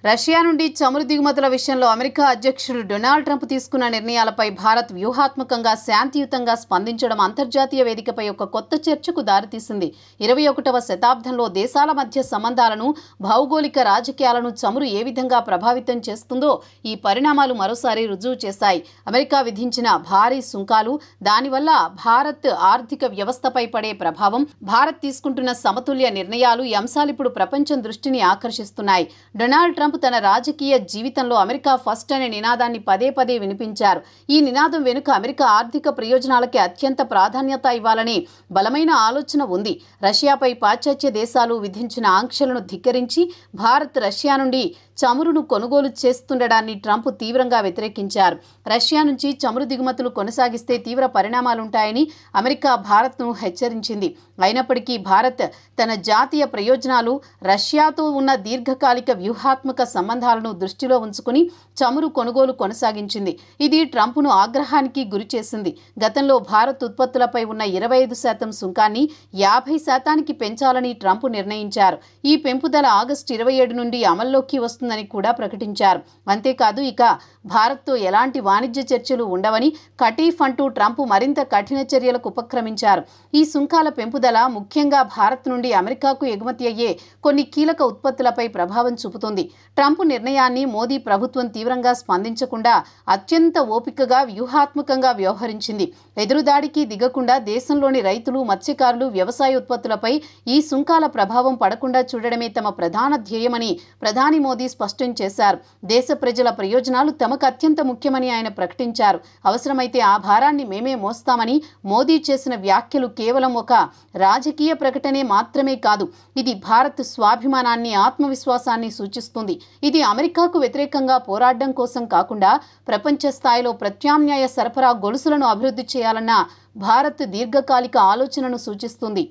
Russia నుండి చమురు దిగుమతుల విషయంలో అమెరికా అధ్యక్షుడు డొనాల్డ్ ట్రంప్ తీసుకున్న నిర్ణయాలపై భారత్ వ్యూహాత్మకంగా శాంతియుతంగా స్పందించడం అంతర్జాతీయ వేదికపై ఒక కొత్త చర్చకు దారితీసింది. 21వ శతాబ్దంలో దేశాల మధ్య సంబంధాలను, భౌగోళిక రాజకీయాలను చమురు ఏ విధంగా ప్రభావితం చేస్తుందో ఈ పరిణామాలు మరోసారి రుజువు చేశాయి. అమెరికా విధించిన భారీ సుంకాలు, దానివల్ల భారత్ ఆర్థిక వ్యవస్థపై పడే ప్రభావం, భారత్ తీసుకుంటున్న సమతుల్య నిర్ణయాలు ఈ అంశాలు ఇప్పుడు ప్రపంచం దృష్టిని ఆకర్షిస్తున్నాయి. డొనాల్డ్ ట్రంప్ తన రాజకీయ జీవితంలో అమెరికా ఫస్ట్ అనే నినాదాన్ని పదే పదే వినిపించారు. ఈ నినాదం వెనుక అమెరికా ఆర్థిక ప్రయోజనాలకి అత్యంత ప్రాధాన్యత ఇవ్వాలని బలమైన ఆలోచన ఉంది. రష్యాపై పాశ్చాత్య దేశాలు విధించిన ఆంక్షలను ధిక్కరించి భారత్ రష్యా నుండి చమురును కొనుగోలు చేస్తుండడాన్ని ట్రంప్ తీవ్రంగా వ్యతిరేకించారు. రష్యా నుంచి చమురు దిగుమతులు కొనసాగిస్తే తీవ్ర పరిణామాలుంటాయని అమెరికా భారత్ను హెచ్చరించింది. అయినప్పటికీ భారత్ తన జాతీయ ప్రయోజనాలు, రష్యాతో ఉన్న దీర్ఘకాలిక వ్యూహాత్మక సంబంధాలను దృష్టిలో ఉంచుకుని చమురు కొనుగోలు కొనసాగించింది. ఇది ట్రంప్ను ఆగ్రహానికి గురిచేసింది. గతంలో భారత్ ఉత్పత్తులపై ఉన్న 25% సుంకాన్ని 50% పెంచాలని ట్రంప్ నిర్ణయించారు. ఈ పెంపుదల ఆగస్టు 27 నుండి అమల్లోకి వస్తుందని కూడా ప్రకటించారు. అంతేకాదు ఇక భారత్తో ఎలాంటి వాణిజ్య చర్చలు ఉండవని కటీఫ్ అంటూ ట్రంప్ మరింత కఠిన చర్యలకు ఉపక్రమించారు. ఈ సుంకాల పెంపుదల ముఖ్యంగా భారత్ నుండి అమెరికాకు ఎగుమతి అయ్యే కొన్ని కీలక ఉత్పత్తులపై ప్రభావం చూపుతుంది. ట్రంప్ నిర్ణయాన్ని మోదీ ప్రభుత్వం తీవ్రంగా స్పందించకుండా అత్యంత ఓపికగా, వ్యూహాత్మకంగా వ్యవహరించింది. ఎదురుదాడికి దిగకుండా దేశంలోని రైతులు, మత్స్యకారులు, వ్యవసాయ ఉత్పత్తులపై ఈ సుంకాల ప్రభావం పడకుండా చూడడమే తమ ప్రధాన ధ్యేయమని ప్రధాని మోదీ స్పష్టం చేశారు. దేశ ప్రజల ప్రయోజనాలు తమకు అత్యంత ముఖ్యమని ఆయన ప్రకటించారు. అవసరమైతే ఆ భారాన్ని మేమే మోస్తామని మోదీ చేసిన వ్యాఖ్యలు కేవలం ఒక రాజకీయ ప్రకటనే మాత్రమే కాదు, ఇది భారత్ స్వాభిమానాన్ని, ఆత్మవిశ్వాసాన్ని సూచిస్తుంది. ఇది అమెరికాకు వ్యతిరేకంగా పోరాడడం కోసం కాకుండా ప్రపంచ స్థాయిలో ప్రత్యామ్నాయ సరఫరా గొలుసులను అభివృద్ధి చేయాలన్న భారత్ దీర్ఘకాలిక ఆలోచనను సూచిస్తుంది.